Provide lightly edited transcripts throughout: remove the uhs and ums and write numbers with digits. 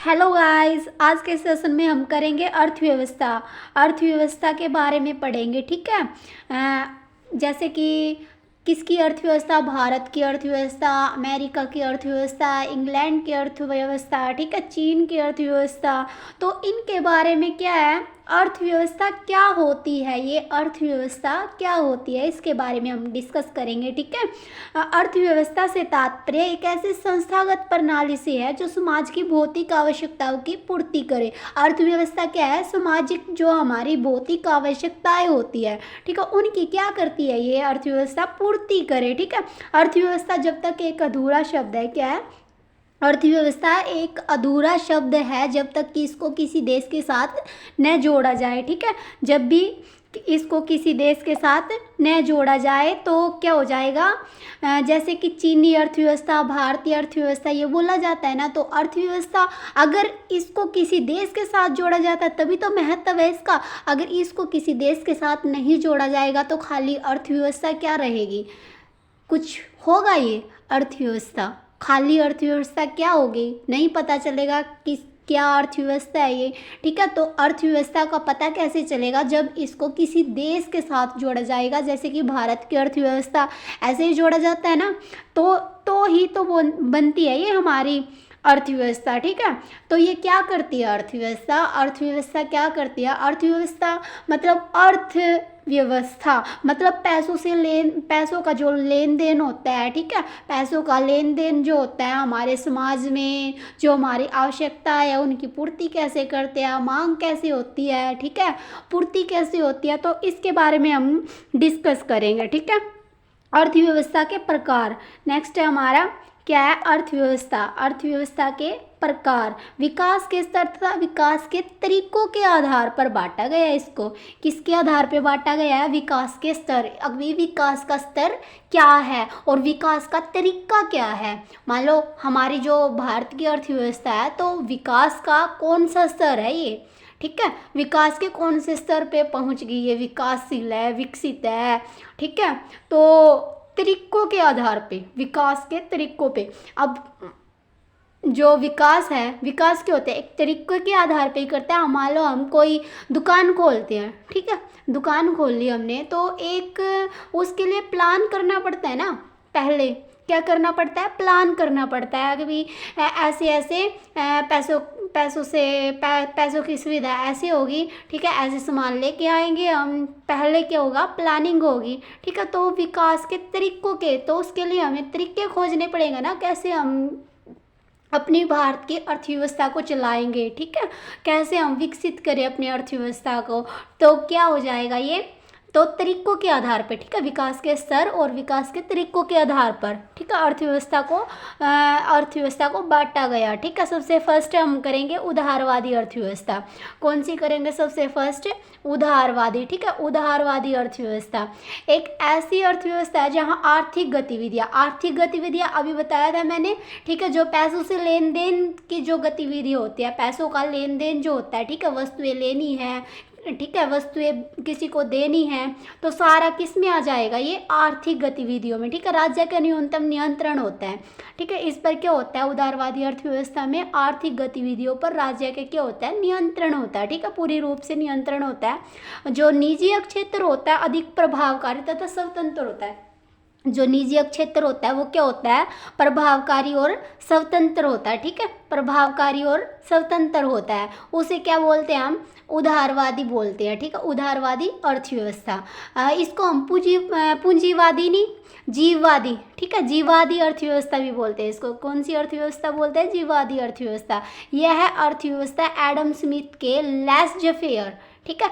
Hello guys, आज के session में हम करेंगे अर्थव्यवस्था। अर्थव्यवस्था के बारे में पढ़ेंगे, ठीक है। जैसे कि किसकी अर्थव्यवस्था, भारत की अर्थव्यवस्था, अमेरिका की अर्थव्यवस्था, इंग्लैंड की अर्थव्यवस्था, ठीक है, चीन की अर्थव्यवस्था। तो इनके बारे में क्या है, अर्थव्यवस्था क्या होती है, ये अर्थव्यवस्था क्या होती है, इसके बारे में हम डिस्कस करेंगे, ठीक है। अर्थव्यवस्था से तात्पर्य एक ऐसी संस्थागत प्रणाली से है जो समाज की भौतिक आवश्यकताओं की पूर्ति करे। अर्थव्यवस्था क्या है, सामाजिक जो हमारी भौतिक आवश्यकताएं होती है, ठीक है, उनकी क्या करती है, ये अर्थव्यवस्था पूर्ति करे, ठीक है। अर्थव्यवस्था जब तक एक अधूरा शब्द है, क्या है, अर्थव्यवस्था एक अधूरा शब्द है जब तक कि इसको किसी देश के साथ न जोड़ा जाए, ठीक है। जब भी इसको किसी देश के साथ न जोड़ा जाए तो क्या हो जाएगा, जैसे कि चीनी अर्थव्यवस्था, भारतीय अर्थव्यवस्था, ये बोला जाता है ना। तो अर्थव्यवस्था अगर इसको किसी देश के साथ जोड़ा जाता है तभी तो महत्व है इसका। अगर इसको किसी देश के साथ नहीं जोड़ा जाएगा तो खाली अर्थव्यवस्था क्या रहेगी, कुछ होगा ये अर्थव्यवस्था, खाली अर्थव्यवस्था क्या होगी, नहीं पता चलेगा किस क्या अर्थव्यवस्था है ये, ठीक है। तो अर्थव्यवस्था का पता कैसे चलेगा, जब इसको किसी देश के साथ जोड़ा जाएगा, जैसे कि भारत की अर्थव्यवस्था ऐसे ही जोड़ा जाता है ना, तो ही तो वो बनती है ये हमारी अर्थव्यवस्था, ठीक है। तो ये क्या करती है अर्थव्यवस्था, अर्थव्यवस्था क्या करती है, अर्थव्यवस्था मतलब व्यवस्था मतलब पैसों का जो लेन देन होता है, ठीक है, पैसों का लेन देन जो होता है हमारे समाज में, जो हमारी आवश्यकता है उनकी पूर्ति कैसे करते हैं, मांग कैसे होती है, ठीक है, पूर्ति कैसे होती है, तो इसके बारे में हम डिस्कस करेंगे, ठीक है। अर्थव्यवस्था के प्रकार, नेक्स्ट है हमारा क्या है, अर्थव्यवस्था। अर्थव्यवस्था के प्रकार, विकास के स्तर तथा विकास के तरीकों के आधार पर बांटा गया है इसको। किसके आधार पर बांटा गया है, विकास के स्तर। अभी विकास का स्तर क्या है और विकास का तरीका क्या है। मान लो हमारी जो भारत की अर्थव्यवस्था है तो विकास का कौन सा स्तर है ये, ठीक है, विकास के कौन से स्तर पे पहुंच गई है, विकासशील है, विकसित है, ठीक है। तो तरीकों के आधार पे, विकास के तरीकों पे, अब जो विकास है, विकास क्या होता है, एक तरीके के आधार पे ही करता है। मान लो हम कोई दुकान खोलते हैं, ठीक है, दुकान खोल ली हमने तो एक उसके लिए प्लान करना पड़ता है ना, पहले क्या करना पड़ता है, प्लान करना पड़ता है कि भाई ऐसे ऐसे पैसों की सुविधा ऐसे होगी, ठीक है, ऐसे सामान लेके आएंगे हम, पहले क्या होगा, प्लानिंग होगी, ठीक है। तो विकास के तरीकों के, तो उसके लिए हमें तरीके खोजने पड़ेंगे ना, कैसे हम अपनी भारत की अर्थव्यवस्था को चलाएंगे, ठीक है, कैसे हम विकसित करें अपनी अर्थव्यवस्था को। तो क्या हो जाएगा ये, तो तरीकों के आधार पर, ठीक है, विकास के स्तर और विकास के तरीकों के आधार पर, ठीक है, अर्थव्यवस्था को बांटा गया, ठीक है। सबसे फर्स्ट हम करेंगे उदारवादी अर्थव्यवस्था। कौन सी करेंगे, सबसे फर्स्ट उदारवादी, ठीक है। उदारवादी अर्थव्यवस्था एक ऐसी अर्थव्यवस्था है जहाँ आर्थिक गतिविधियाँ अभी बताया था मैंने, ठीक है, जो पैसों से लेन देन की जो गतिविधि होती है, पैसों का लेन देन जो होता है, ठीक है, वस्तुएं लेनी है, ठीक है, वस्तुएं किसी को देनी है, तो सारा किस में आ जाएगा, ये आर्थिक गतिविधियों में, ठीक है। राज्य का न्यूनतम नियंत्रण होता है, ठीक है, इस पर क्या होता है, उदारवादी अर्थव्यवस्था में आर्थिक गतिविधियों पर राज्य के क्या होता है, नियंत्रण होता है, ठीक है, पूरी रूप से नियंत्रण होता है। जो निजी क्षेत्र होता है अधिक प्रभावकारी तथा स्वतंत्र होता है। जो निजी क्षेत्र होता है वो क्या होता है, प्रभावकारी और स्वतंत्र होता है, ठीक है, प्रभावकारी और स्वतंत्र होता है, उसे क्या बोलते हैं हम, उदारवादी बोलते हैं, ठीक है, उदारवादी अर्थव्यवस्था। इसको हम पूंजीवादी नहीं, जीववादी, ठीक है, जीववादी अर्थव्यवस्था भी बोलते हैं इसको। कौन सी अर्थव्यवस्था बोलते हैं, जीववादी अर्थव्यवस्था। यह है अर्थव्यवस्था एडम स्मिथ के लेज़ फेयर, ठीक है,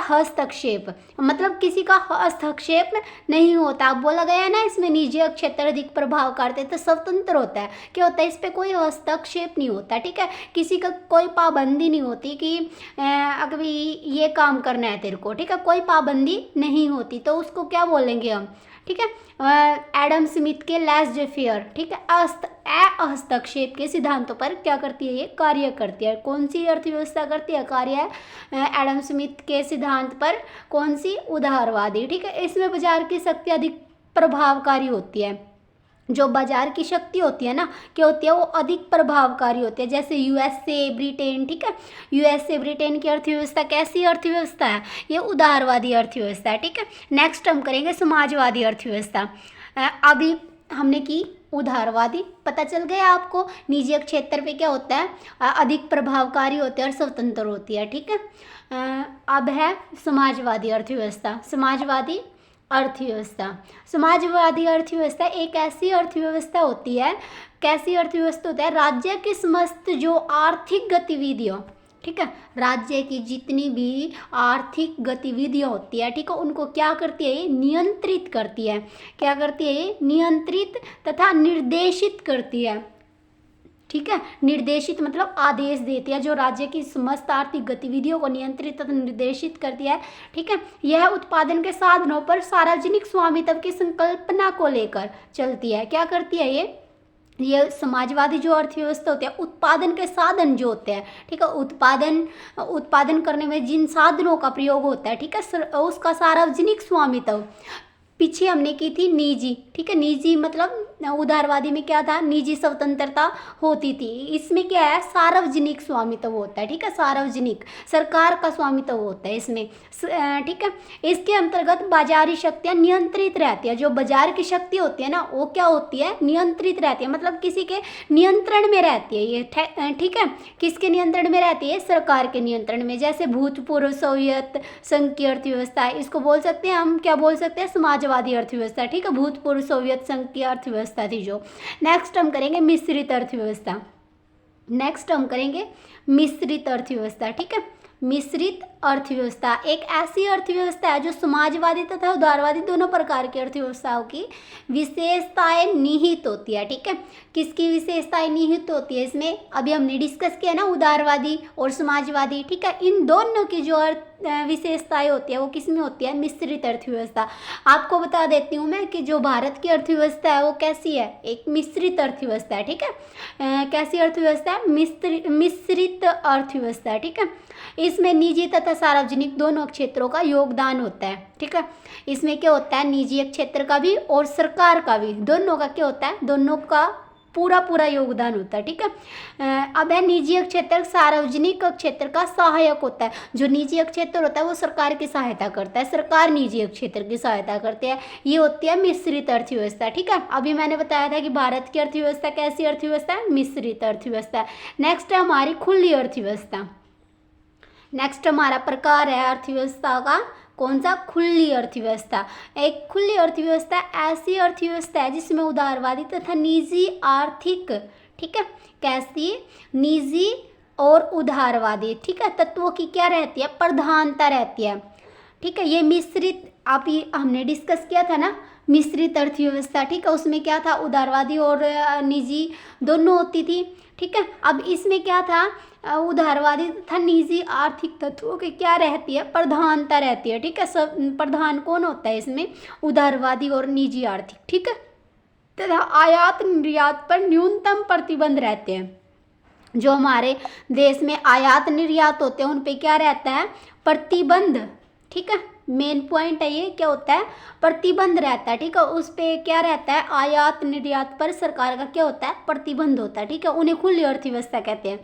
हस्तक्षेप मतलब किसी का हस्तक्षेप नहीं होता। अब बोला गया है ना इसमें निजी क्षेत्र अधिक प्रभाव करते, तो स्वतंत्र होता है, क्या होता है, इस पे कोई हस्तक्षेप नहीं होता, ठीक है, किसी का कोई पाबंदी नहीं होती कि अगर ये काम करना है तेरे को, ठीक है, कोई पाबंदी नहीं होती, तो उसको क्या बोलेंगे हम, ठीक है, एडम स्मिथ के लेज़ फेयर, ठीक है, हस्तक्षेप के सिद्धांतों पर क्या करती है, ये कार्य करती है। कौन सी अर्थव्यवस्था करती है कार्य, एडम स्मिथ के सिद्धांत पर, कौन सी, उदारवादी, ठीक है। इसमें बाजार की शक्ति अधिक प्रभावकारी होती है, जो बाजार की शक्ति होती है ना, क्या होती है, वो अधिक प्रभावकारी होती है। जैसे यूएसए, ब्रिटेन, ठीक है, यूएसए ब्रिटेन की अर्थव्यवस्था कैसी अर्थव्यवस्था है, ये उदारवादी अर्थव्यवस्था है, ठीक है। नेक्स्ट हम करेंगे समाजवादी अर्थव्यवस्था। अभी हमने की उदारवादी, पता चल गया आपको निजी क्षेत्र पे क्या होता है, अधिक प्रभावकारी होते हैं और स्वतंत्र होती है, ठीक है। अब है समाजवादी अर्थव्यवस्था। समाजवादी अर्थव्यवस्था, समाजवादी अर्थव्यवस्था एक ऐसी अर्थव्यवस्था होती है, कैसी अर्थव्यवस्था होता है, राज्य की समस्त जो आर्थिक गतिविधियों, ठीक है, राज्य की जितनी भी आर्थिक गतिविधियाँ होती है, ठीक है, उनको क्या करती है, ये नियंत्रित करती है। क्या करती है, ये नियंत्रित तथा निर्देशित करती है, ठीक है। निर्देशित मतलब आदेश देती है, जो राज्य की समस्त आर्थिक गतिविधियों को नियंत्रित तथा निर्देशित करती है, ठीक है। यह उत्पादन के साधनों पर सार्वजनिक स्वामित्व की संकल्पना को लेकर चलती है। क्या करती है ये समाजवादी जो अर्थव्यवस्था होती है, उत्पादन के साधन जो होते हैं, ठीक है, उत्पादन करने में जिन साधनों का प्रयोग होता है, ठीक है, उसका सार्वजनिक स्वामित्व। पीछे हमने की थी निजी, ठीक है, निजी मतलब उदारवादी में क्या था, निजी स्वतंत्रता होती थी। इसमें क्या है, सार्वजनिक स्वामित्व होता है, ठीक है, सार्वजनिक सरकार का स्वामित्व होता है इसमें, ठीक है। इसके अंतर्गत बाजारी शक्तियाँ नियंत्रित रहती है। जो बाजार की शक्ति होती है ना, वो क्या होती है, नियंत्रित रहती है, मतलब किसी के नियंत्रण में रहती है ये, ठीक है। किसके नियंत्रण में रहती है, सरकार के नियंत्रण में। जैसे भूतपूर्व सोवियत संघ की अर्थव्यवस्था है, इसको बोल सकते हैं हम, क्या बोल सकते हैं, समाजवादी अर्थव्यवस्था, ठीक है, भूतपूर्व सोवियत संघ की अर्थव्यवस्था थी जो। नेक्स्ट हम करेंगे मिश्रित अर्थव्यवस्था। नेक्स्ट हम करेंगे मिश्रित अर्थव्यवस्था, ठीक है। मिश्रित अर्थव्यवस्था एक ऐसी अर्थव्यवस्था है जो समाजवादी तथा उदारवादी दोनों प्रकार की अर्थव्यवस्थाओं की विशेषताएं निहित होती है, ठीक है। किसकी विशेषताएं निहित होती है इसमें, अभी हमने डिस्कस किया ना, उदारवादी और समाजवादी, ठीक है। इन दोनों की जो विशेषताएं होती है वो किस में होती है, मिश्रित अर्थव्यवस्था। आपको बता देती हूँ मैं कि जो भारत की अर्थव्यवस्था है वो कैसी है, एक मिश्रित अर्थव्यवस्था है, ठीक है। कैसी अर्थव्यवस्था है, मिश्रित अर्थव्यवस्था है, ठीक है। इसमें निजी तथा सार्वजनिक दोनों क्षेत्रों का योगदान होता है, ठीक है। इसमें क्या होता है, निजी क्षेत्र का भी और सरकार का भी, दोनों का क्या होता है, दोनों का पूरा योगदान होता है, ठीक है। अब है निजी क्षेत्र सार्वजनिक क्षेत्र का सहायक होता है। जो निजी क्षेत्र होता है वो सरकार की सहायता करता है, सरकार निजी क्षेत्र की सहायता करती है। ये होती है मिश्रित अर्थव्यवस्था, ठीक है। अभी मैंने बताया था कि भारत की अर्थव्यवस्था कैसी अर्थव्यवस्था है, मिश्रित अर्थव्यवस्था। नेक्स्ट है हमारी खुली अर्थव्यवस्था। नेक्स्ट हमारा प्रकार है अर्थव्यवस्था का कौन सा, खुली अर्थव्यवस्था। एक खुली अर्थव्यवस्था ऐसी अर्थव्यवस्था है जिसमें उदारवादी तथा निजी आर्थिक, ठीक है, कैसी, निजी और उदारवादी, ठीक है, तत्वों की क्या रहती है, प्रधानता रहती है, ठीक है। ये मिश्रित, आप ये हमने डिस्कस किया था ना मिश्रित अर्थव्यवस्था, ठीक है, उसमें क्या था, उदारवादी और निजी दोनों होती थी, ठीक है। अब इसमें क्या था, उदारवादी तथा निजी आर्थिक तत्वों की क्या रहती है, प्रधानता रहती है, ठीक है। सब प्रधान कौन होता है इसमें, उदारवादी और निजी आर्थिक, ठीक है। तथा आयात निर्यात पर न्यूनतम प्रतिबंध रहते हैं। जो हमारे देश में आयात निर्यात होते हैं उन पे क्या रहता है, प्रतिबंध, ठीक है। मेन पॉइंट है ये, क्या होता है, प्रतिबंध रहता है, ठीक है। उस पे क्या रहता है, आयात निर्यात पर सरकार का क्या होता है, प्रतिबंध होता है, ठीक है। उन्हें खुली अर्थव्यवस्था कहते हैं।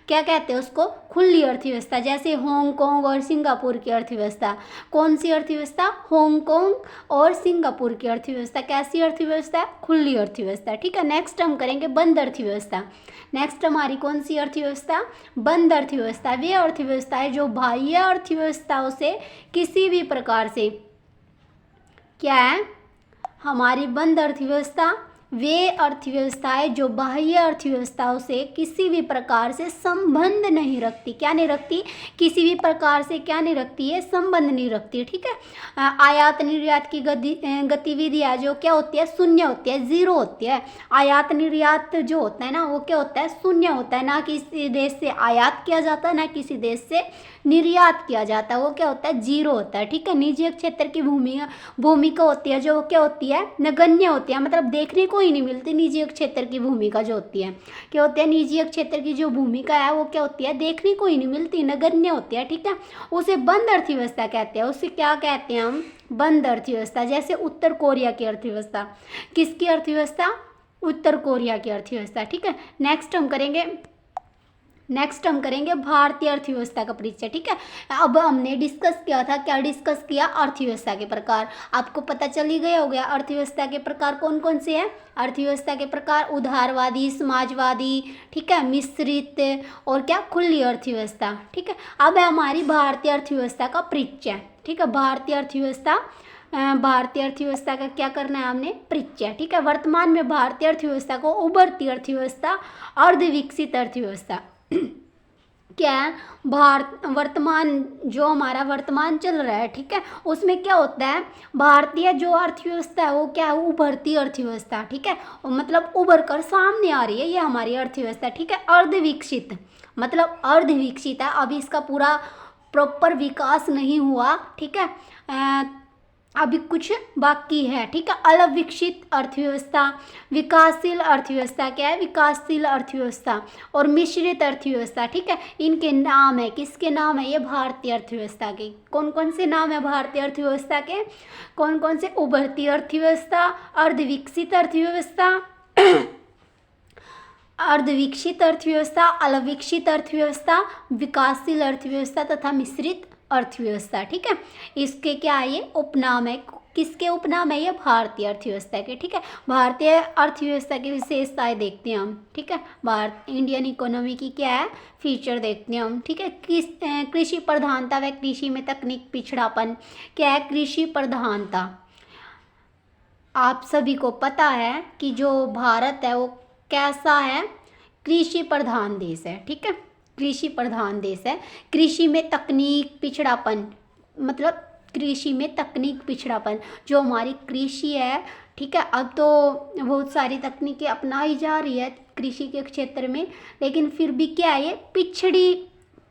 क्या कहते हैं उसको, खुली अर्थव्यवस्था। जैसे हांगकांग और सिंगापुर की अर्थव्यवस्था। कौन सी अर्थव्यवस्था, हांगकांग और सिंगापुर की अर्थव्यवस्था कैसी अर्थव्यवस्था है, खुली अर्थव्यवस्था, ठीक है। नेक्स्ट हम करेंगे बंद अर्थव्यवस्था। नेक्स्ट हमारी कौन सी अर्थव्यवस्था, बंद अर्थव्यवस्था। वे अर्थव्यवस्था है जो बाह्य अर्थव्यवस्थाओं से किसी भी प्रकार से, क्या है हमारी बंद अर्थव्यवस्था, वे अर्थव्यवस्थाएं जो बाह्य अर्थव्यवस्थाओं से किसी भी प्रकार से संबंध नहीं रखती, क्या नहीं रखती, किसी भी प्रकार से क्या नहीं रखती है, संबंध नहीं रखती, ठीक है। आयात निर्यात की गतिविधियाँ जो क्या होती है, शून्य होती है, जीरो होती है। आयात निर्यात जो होता है ना वो क्या होता है, शून्य होता है। ना किसी देश से आयात किया जाता है ना किसी देश से निर्यात किया जाता है, वो क्या होता है, जीरो होता है, ठीक है। निजी क्षेत्र की भूमिका होती है जो क्या होती है, नगण्य होती है, मतलब देखने को ही नहीं मिलती। निजी क्षेत्र की भूमिका जो होती है, क्या होती है, निजी क्षेत्र की जो भूमिका है वो क्या होती है, देखने को ही नहीं मिलती, नगण्य होती है, ठीक है। उसे बंद अर्थव्यवस्था कहते हैं। उसे क्या कहते हैं हम, बंद अर्थव्यवस्था। जैसे उत्तर कोरिया की अर्थव्यवस्था, किसकी अर्थव्यवस्था, उत्तर कोरिया की अर्थव्यवस्था, ठीक है। नेक्स्ट हम करेंगे भारतीय अर्थव्यवस्था का परिचय, ठीक है। अब हमने डिस्कस किया था, क्या डिस्कस किया, अर्थव्यवस्था के प्रकार। आपको पता चल ही गया हो गया अर्थव्यवस्था के प्रकार कौन कौन से हैं। अर्थव्यवस्था के प्रकार उदारवादी, समाजवादी, ठीक है, मिश्रित और क्या, खुली अर्थव्यवस्था, ठीक है। अब है हमारी भारतीय अर्थव्यवस्था का परिचय, ठीक है। भारतीय अर्थव्यवस्था का क्या करना है हमने, परिचय, ठीक है। वर्तमान में भारतीय अर्थव्यवस्था को उभरती अर्थव्यवस्था, अर्धविकसित अर्थव्यवस्था क्या है, वर्तमान जो हमारा वर्तमान चल रहा है, ठीक है, उसमें क्या होता है, भारतीय जो अर्थव्यवस्था है वो क्या है, उभरती अर्थव्यवस्था, ठीक है, मतलब उभर कर सामने आ रही है ये हमारी अर्थव्यवस्था, ठीक है। अर्धविकसित मतलब अर्धविकसित है, अभी इसका पूरा प्रॉपर विकास नहीं हुआ, ठीक है, अभी कुछ बाकी है, ठीक है। अविकसित अर्थव्यवस्था, विकासशील अर्थव्यवस्था क्या है, विकासशील अर्थव्यवस्था और मिश्रित अर्थव्यवस्था, ठीक है। इनके नाम है, किसके नाम है, ये भारतीय अर्थव्यवस्था के कौन कौन से नाम है, भारतीय अर्थव्यवस्था के कौन कौन से, उभरती अर्थव्यवस्था, अर्धविकसित अर्थव्यवस्था, अर्धविकसित अर्थव्यवस्था, अविकसित अर्थव्यवस्था, विकासशील अर्थव्यवस्था तथा मिश्रित अर्थव्यवस्था, ठीक है। इसके क्या है, ये उपनाम है, किसके उपनाम है, ये भारतीय अर्थव्यवस्था के, ठीक है। भारतीय अर्थव्यवस्था की विशेषताएं देखते हैं हम, ठीक है। भारत इंडियन इकोनॉमी की क्या है, फीचर देखते हैं हम, ठीक है। कृषि प्रधानता व कृषि में तकनीक पिछड़ापन, क्या है, कृषि प्रधानता। आप सभी को पता है कि जो भारत है वो कैसा है, कृषि प्रधान देश है, ठीक है, कृषि प्रधान देश है। कृषि में तकनीक पिछड़ापन मतलब कृषि में तकनीक पिछड़ापन, जो हमारी कृषि है, ठीक है, अब तो बहुत सारी तकनीकें अपनाई जा रही है कृषि के क्षेत्र में, लेकिन फिर भी क्या है, ये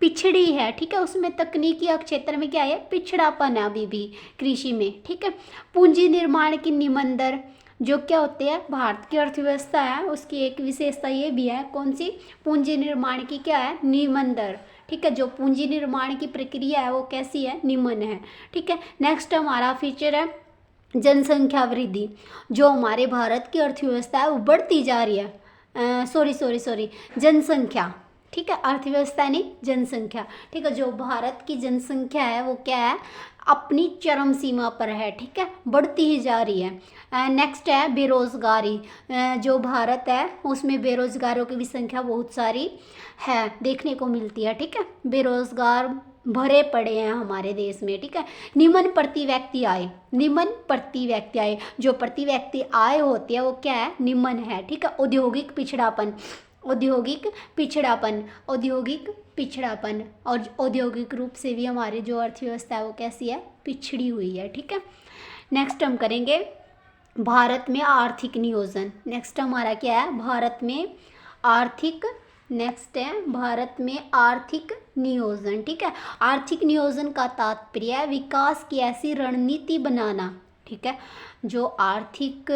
पिछड़ी है, ठीक है, उसमें तकनीकी क्षेत्र में क्या है, पिछड़ापन है अभी भी कृषि में, ठीक है। पूंजी निर्माण की निम्न दर, जो क्या होते हैं, भारत की अर्थव्यवस्था है उसकी एक विशेषता ये भी है, कौन सी, पूंजी निर्माण की क्या है, निम्न दर, ठीक है। जो पूंजी निर्माण की प्रक्रिया है वो कैसी है, निम्न है, ठीक है। नेक्स्ट हमारा फीचर है जनसंख्या वृद्धि, जो हमारे भारत की अर्थव्यवस्था है वो बढ़ती जा रही है, सॉरी जनसंख्या, ठीक है, अर्थव्यवस्था नहीं, जनसंख्या, ठीक है। जो भारत की जनसंख्या है वो क्या है, अपनी चरम सीमा पर है, ठीक है, बढ़ती ही जा रही है। नेक्स्ट है बेरोजगारी, जो भारत है उसमें बेरोजगारों की भी संख्या बहुत सारी है, देखने को मिलती है, ठीक है, बेरोजगार भरे पड़े हैं हमारे देश में, ठीक है। निम्न प्रति व्यक्ति आय, जो प्रति व्यक्ति आय होती है वो क्या है, निम्न है, ठीक है। औद्योगिक पिछड़ापन और औद्योगिक रूप से भी हमारी जो अर्थव्यवस्था है वो कैसी है, पिछड़ी हुई है, ठीक है। नेक्स्ट हम करेंगे भारत में आर्थिक नियोजन। नेक्स्ट हमारा क्या है, भारत में आर्थिक नियोजन, ठीक है। आर्थिक नियोजन का तात्पर्य है विकास की ऐसी रणनीति बनाना, ठीक है। जो आर्थिक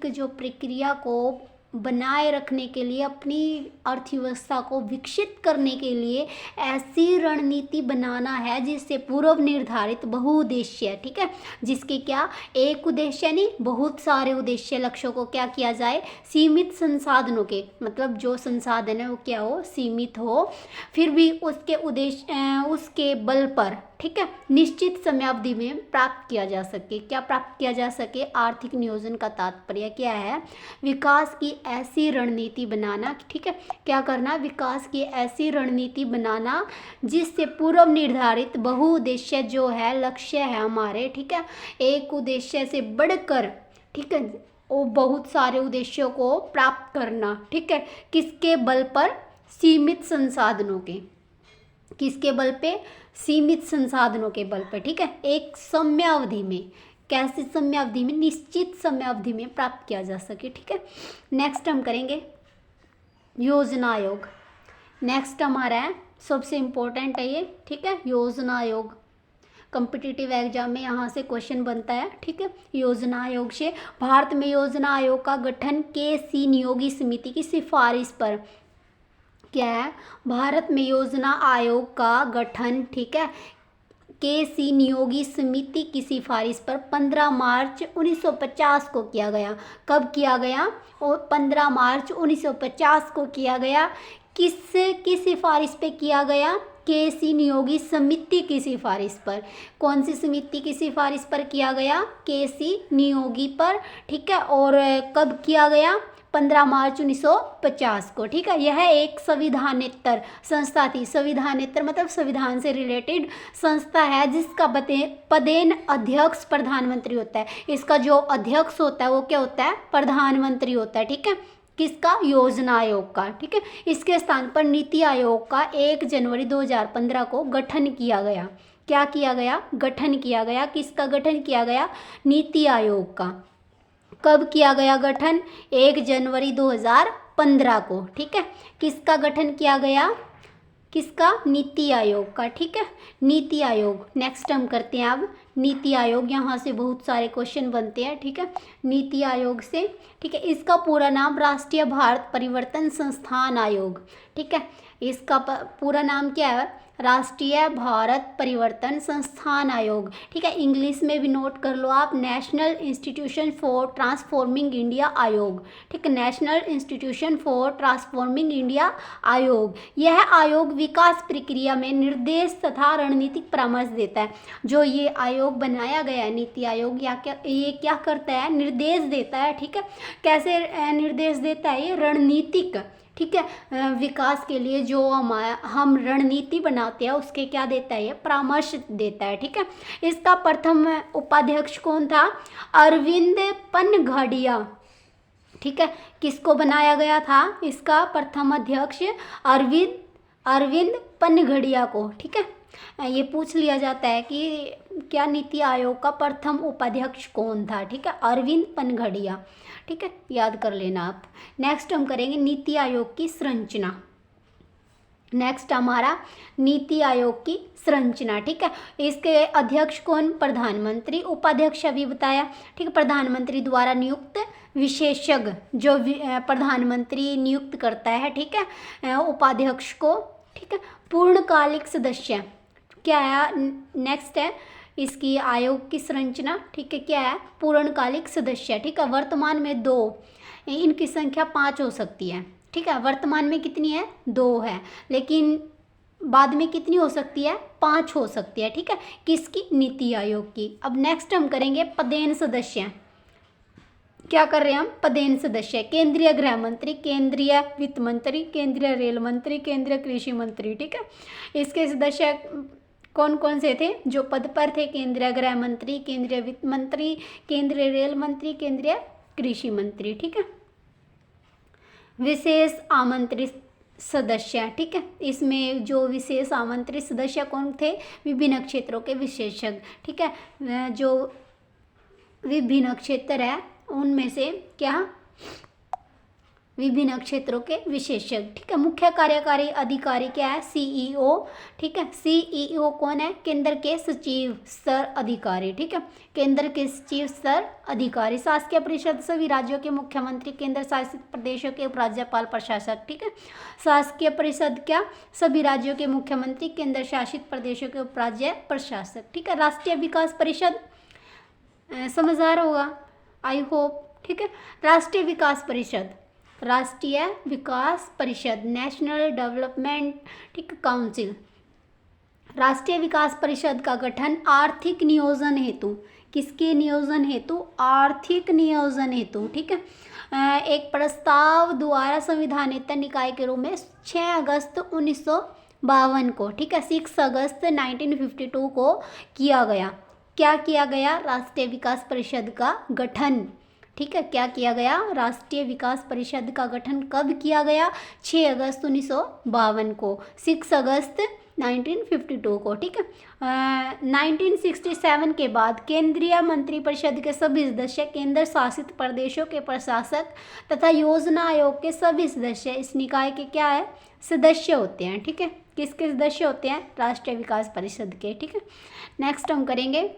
जो प्रक्रिया को बनाए रखने के लिए, अपनी अर्थव्यवस्था को विकसित करने के लिए ऐसी रणनीति बनाना है जिससे पूर्व निर्धारित बहुउद्देश्य, ठीक है, जिसके क्या, एक उद्देश्य नहीं बहुत सारे उद्देश्य लक्ष्यों को क्या किया जाए, सीमित संसाधनों के, मतलब जो संसाधन है वो क्या हो, सीमित हो, फिर भी उसके बल पर, ठीक है, निश्चित समयावधि में प्राप्त किया जा सके। क्या प्राप्त किया जा सके, आर्थिक नियोजन का तात्पर्य क्या है, विकास की ऐसी रणनीति बनाना, ठीक है, क्या करना, विकास की ऐसी रणनीति बनाना जिससे पूर्व निर्धारित बहुउद्देश्य जो है लक्ष्य है हमारे, ठीक है, एक उद्देश्य से बढ़कर, ठीक है, वो बहुत सारे उद्देश्यों को प्राप्त करना, ठीक है, किसके बल पर, सीमित संसाधनों के, किसके बल पे, सीमित संसाधनों के बल पर, ठीक है, एक समयावधि में, कैसी समयावधि में, निश्चित समयावधि में प्राप्त किया जा सके, ठीक है। नेक्स्ट हम करेंगे योजना आयोग। नेक्स्ट हमारा है, सबसे इम्पोर्टेंट है ये, ठीक है, योजना आयोग, कॉम्पिटिटिव एग्जाम में यहाँ से क्वेश्चन बनता है, ठीक है। योजना आयोग से, भारत में योजना आयोग का गठन के नियोगी समिति की सिफारिश पर, क्या है, भारत में योजना आयोग का गठन, ठीक है, के.सी. नियोगी समिति की सिफारिश पर 15 मार्च 1950 को किया गया। कब किया गया? और 15 मार्च 1950 को किया गया। किसकी सिफारिश पे किया गया? के.सी. नियोगी समिति की सिफारिश पर। कौन सी समिति की सिफारिश पर किया गया? के.सी. नियोगी पर, ठीक है। और कब किया गया? 15 मार्च 1950 को, ठीक है। यह एक संविधानेतर संस्था थी। संविधानेतर मतलब संविधान से रिलेटेड संस्था है, जिसका पदेन अध्यक्ष प्रधानमंत्री होता है। इसका जो अध्यक्ष होता है वो क्या होता है? प्रधानमंत्री होता है, ठीक है। किसका? योजना आयोग का, ठीक है। इसके स्थान पर नीति आयोग का 1 जनवरी 2015 को गठन किया गया। क्या किया गया? गठन किया गया। किसका गठन किया गया? नीति आयोग का। कब किया गया गठन? 1 जनवरी 2015 को, ठीक है। किसका गठन किया गया? किसका? नीति आयोग का, ठीक है। नीति आयोग। नेक्स्ट हम करते हैं अब नीति आयोग। यहाँ से बहुत सारे क्वेश्चन बनते हैं, ठीक है, नीति आयोग से, ठीक है। इसका पूरा नाम राष्ट्रीय भारत परिवर्तन संस्थान आयोग, ठीक है। इसका पूरा नाम क्या है? राष्ट्रीय भारत परिवर्तन संस्थान आयोग, ठीक है। इंग्लिश में भी नोट कर लो आप, national institution for transforming India आयोग, ठीक है। National institution for transforming India आयोग। यह आयोग विकास प्रक्रिया में निर्देश तथा रणनीतिक परामर्श देता है। जो ये आयोग बनाया गया है नीति आयोग, या ये क्या करता है? निर्देश देता है, ठीक है। कैसे निर्देश देता है? ये रणनीतिक, ठीक है, विकास के लिए जो हम रणनीति बनाते हैं उसके क्या देता है? ये परामर्श देता है, ठीक है। इसका प्रथम उपाध्यक्ष कौन था? अरविंद पनघड़िया, ठीक है। किसको बनाया गया था? इसका प्रथम अध्यक्ष अरविंद पनघड़िया को, ठीक है। ये पूछ लिया जाता है कि क्या नीति आयोग का प्रथम उपाध्यक्ष कौन था, ठीक है। अरविंद पनघड़िया, ठीक है, याद कर लेना आप। नेक्स्ट हम करेंगे नीति आयोग की संरचना। नेक्स्ट हमारा नीति आयोग की संरचना, ठीक है। इसके अध्यक्ष कौन? प्रधानमंत्री। उपाध्यक्ष अभी बताया, ठीक है। प्रधानमंत्री द्वारा नियुक्त विशेषज्ञ, जो प्रधानमंत्री नियुक्त करता है, ठीक है, उपाध्यक्ष को, ठीक है। पूर्णकालिक सदस्य क्या है? नेक्स्ट है इसकी आयोग की संरचना, ठीक है, क्या है? पूर्णकालिक सदस्य, ठीक है। वर्तमान में 2, इनकी संख्या 5 हो सकती है, ठीक है। वर्तमान में कितनी है? 2 है, लेकिन बाद में कितनी हो सकती है? 5 हो सकती है, ठीक है। किसकी? नीति आयोग की। अब नेक्स्ट हम करेंगे पदेन सदस्य। क्या कर रहे हैं हम? पदेन सदस्य। केंद्रीय गृह मंत्री, केंद्रीय वित्त मंत्री, केंद्रीय रेल मंत्री, केंद्रीय कृषि मंत्री, ठीक है। इसके सदस्य कौन कौन से थे जो पद पर थे? केंद्रीय गृह मंत्री, केंद्रीय वित्त मंत्री, केंद्रीय रेल मंत्री, केंद्रीय कृषि मंत्री, ठीक है। विशेष आमंत्रित सदस्य, ठीक है। इसमें जो विशेष आमंत्रित सदस्य कौन थे? विभिन्न क्षेत्रों के विशेषज्ञ, ठीक है। जो विभिन्न क्षेत्र है उनमें से क्या? विभिन्न क्षेत्रों के विशेषज्ञ, ठीक है। मुख्य कार्यकारी अधिकारी क्या है? सीईओ, ठीक है। सीईओ कौन है? केंद्र के सचिव स्तर अधिकारी, ठीक है। केंद्र के सचिव स्तर अधिकारी। शासकीय परिषद सभी राज्यों के मुख्यमंत्री, केंद्र शासित प्रदेशों के उपराज्यपाल, प्रशासक, ठीक है। शासकीय परिषद क्या? सभी राज्यों के मुख्यमंत्री, केंद्र शासित प्रदेशों के उपराज्य प्रशासक, ठीक है। राष्ट्रीय विकास परिषद समझ आ रहा होगा, आई होप, ठीक है। राष्ट्रीय विकास परिषद, राष्ट्रीय विकास परिषद, नेशनल डेवलपमेंट, ठीक, काउंसिल। राष्ट्रीय विकास परिषद का गठन आर्थिक नियोजन हेतु, किसके नियोजन हेतु? आर्थिक नियोजन हेतु, ठीक है। एक प्रस्ताव द्वारा संविधानेतर निकाय के रूप में 6 अगस्त 1952 को, ठीक है, 6 अगस्त 1952 को किया गया। क्या किया गया? राष्ट्रीय विकास परिषद का गठन, ठीक है। क्या किया गया? राष्ट्रीय विकास परिषद का गठन कब किया गया? 6 अगस्त 1952 को, 6 अगस्त 1952 को, ठीक है। 1967 के बाद केंद्रीय मंत्रिपरिषद के सभी सदस्य, केंद्र शासित प्रदेशों के प्रशासक तथा योजना आयोग के सभी सदस्य इस निकाय के क्या है? सदस्य होते हैं, ठीक है। किसके सदस्य होते हैं? राष्ट्रीय विकास परिषद के, ठीक है। नेक्स्ट हम करेंगे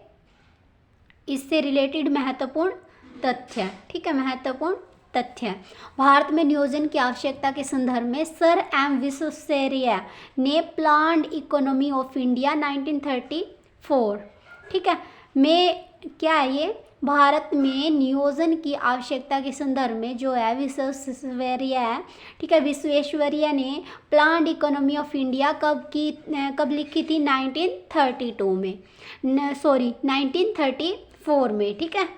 इससे रिलेटेड महत्वपूर्ण तथ्य, ठीक है, महत्वपूर्ण तथ्य। भारत में नियोजन की आवश्यकता के संदर्भ में सर एम विश्वेश्वरैया ने प्लान्ड इकोनॉमी ऑफ इंडिया 1935 4। ठीक है, में क्या है ये, भारत में नियोजन की आवश्यकता के संदर्भ में जो है विश्वेश्वरैया है, ठीक है, विश्वेश्वरैया ने प्लान्ड इकोनॉमी ऑफ इंडिया कब लिखी थी, 1932 में, सॉरी 1934 में। ठीक है,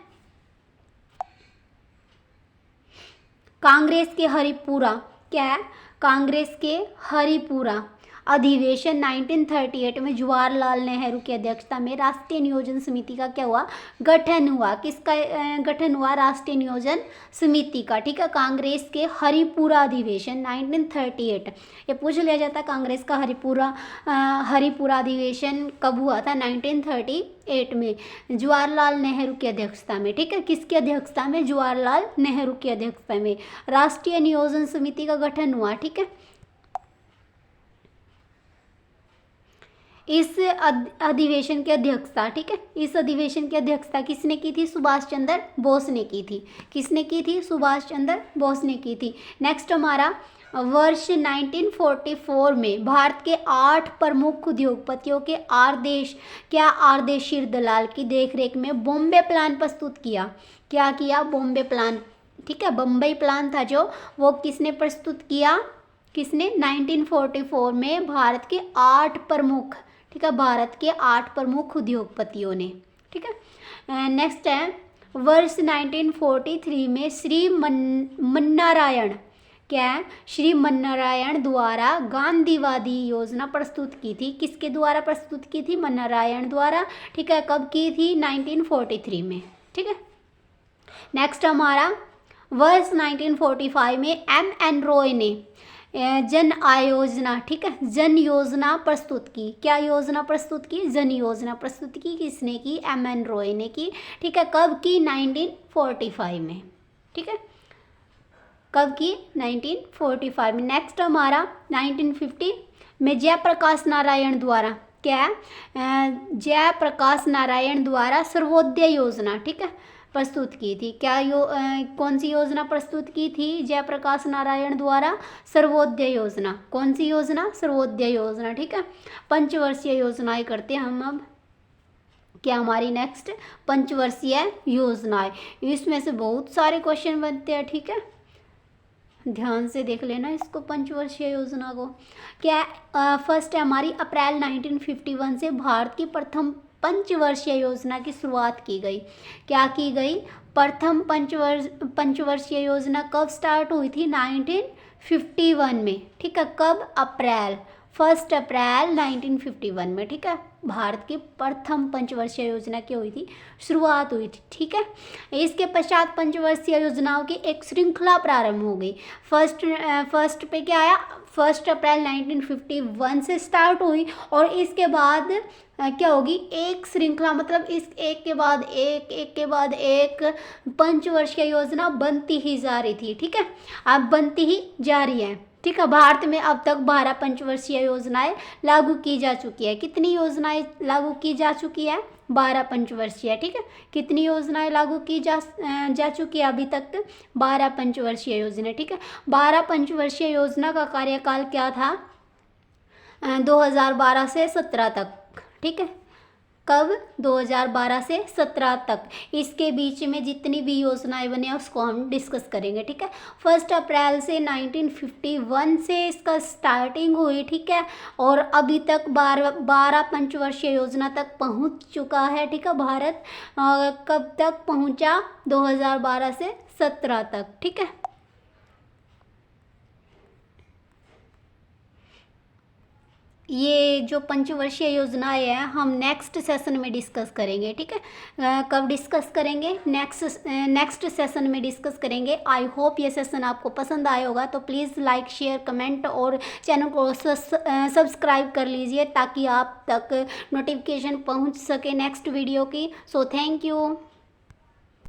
कांग्रेस के हरिपुरा, क्या है, कांग्रेस के हरिपुरा अधिवेशन 1938 में जवाहरलाल नेहरू की अध्यक्षता में राष्ट्रीय नियोजन समिति का क्या हुआ, गठन हुआ। किसका गठन हुआ, राष्ट्रीय नियोजन समिति का। ठीक है, कांग्रेस के हरिपुरा अधिवेशन 1938, ये पूछ लिया जाता कांग्रेस का हरिपुरा अधिवेशन कब हुआ था, 1938 में, जवाहरलाल नेहरू की अध्यक्षता में। ठीक है, किसकी अध्यक्षता में, जवाहरलाल नेहरू की अध्यक्षता में राष्ट्रीय नियोजन समिति का गठन हुआ। ठीक है, इस अधिवेशन की अध्यक्षता, ठीक है, इस अधिवेशन की अध्यक्षता किसने की थी, सुभाष चंद्र बोस ने की थी। किसने की थी, सुभाष चंद्र बोस ने की थी। नेक्स्ट हमारा, वर्ष 1944 में भारत के 8 प्रमुख उद्योगपतियों के आर्देशीर दलाल की देखरेख में बॉम्बे प्लान प्रस्तुत किया। क्या किया, बॉम्बे प्लान। ठीक है, बम्बई प्लान था जो, वो किसने प्रस्तुत किया, किसने, 1944 में भारत के 8 प्रमुख, ठीक है, भारत के 8 प्रमुख उद्योगपतियों ने। ठीक है, नेक्स्ट है, वर्ष 1943 में श्री मन्नारायण, क्या है, श्री मन्नारायण द्वारा गांधीवादी योजना प्रस्तुत की थी। किसके द्वारा प्रस्तुत की थी, मन्नारायण द्वारा। ठीक है, कब की थी, 1943 में। ठीक है, नेक्स्ट हमारा, वर्ष 1945 में एम.एन. रॉय ने जन आयोजना, ठीक है, जन योजना प्रस्तुत की। क्या योजना प्रस्तुत की, जन योजना प्रस्तुत की। किसने की, एम.एन. रॉय ने की। ठीक है, कब की, 1945 में। ठीक है, कब की, 1945 में। नेक्स्ट हमारा 1950 में जयप्रकाश नारायण द्वारा, क्या है, जयप्रकाश नारायण द्वारा सर्वोदय योजना, ठीक है, प्रस्तुत की थी। क्या कौन सी योजना प्रस्तुत की थी, जयप्रकाश नारायण द्वारा, सर्वोदय योजना। कौन सी योजना, सर्वोदय योजना। ठीक है, पंचवर्षीय योजनाएं करते हैं हम अब। क्या हमारी नेक्स्ट पंचवर्षीय योजनाएं, इसमें से बहुत सारे क्वेश्चन बनते हैं। ठीक है, ध्यान से देख लेना इसको, पंचवर्षीय योजना को। क्या फर्स्ट है हमारी, अप्रैल 1951 से भारत की प्रथम पंचवर्षीय योजना की शुरुआत की गई। क्या की गई, प्रथम पंचवर्षीय योजना कब स्टार्ट हुई थी, 1951 में। ठीक है, कब, अप्रैल, 1 अप्रैल 1951 में। ठीक है, भारत की प्रथम पंचवर्षीय योजना की हुई थी, शुरुआत हुई थी। ठीक है, इसके पश्चात पंचवर्षीय योजनाओं की एक श्रृंखला प्रारंभ हो गई। फर्स्ट पे क्या आया, 1 अप्रैल 1951 से स्टार्ट हुई, और इसके बाद क्या होगी, एक श्रृंखला, मतलब इस एक के बाद एक पंचवर्षीय योजना बनती ही जा रही थी। ठीक है, अब बनती ही जा रही है। ठीक है, भारत में अब तक 12 पंचवर्षीय योजनाएं लागू की जा चुकी है। कितनी योजनाएं लागू की जा चुकी है, 12 पंचवर्षीय। ठीक है, कितनी योजनाएं लागू की जा चुकी है अभी तक, 12 पंचवर्षीय योजना। ठीक है, 12 पंचवर्षीय योजना का कार्यकाल क्या था, 2012 से 17 तक। ठीक है, कब, 2012 से 17 तक। इसके बीच में जितनी भी योजनाएं बनी उसको हम डिस्कस करेंगे। ठीक है, 1 अप्रैल से 1951 से इसका स्टार्टिंग हुई। ठीक है, और अभी तक 12 पंचवर्षीय योजना तक पहुंच चुका है। ठीक है, भारत कब तक पहुंचा, 2012 से 17 तक। ठीक है, ये जो पंचवर्षीय योजनाएं हैं हम नेक्स्ट सेशन में डिस्कस करेंगे। ठीक है, कब डिस्कस करेंगे, नेक्स्ट सेशन में डिस्कस करेंगे। आई होप ये सेशन आपको पसंद आया होगा, तो प्लीज़ लाइक, शेयर, कमेंट और चैनल को सब्सक्राइब कर लीजिए ताकि आप तक नोटिफिकेशन पहुंच सके नेक्स्ट वीडियो की। So thank you.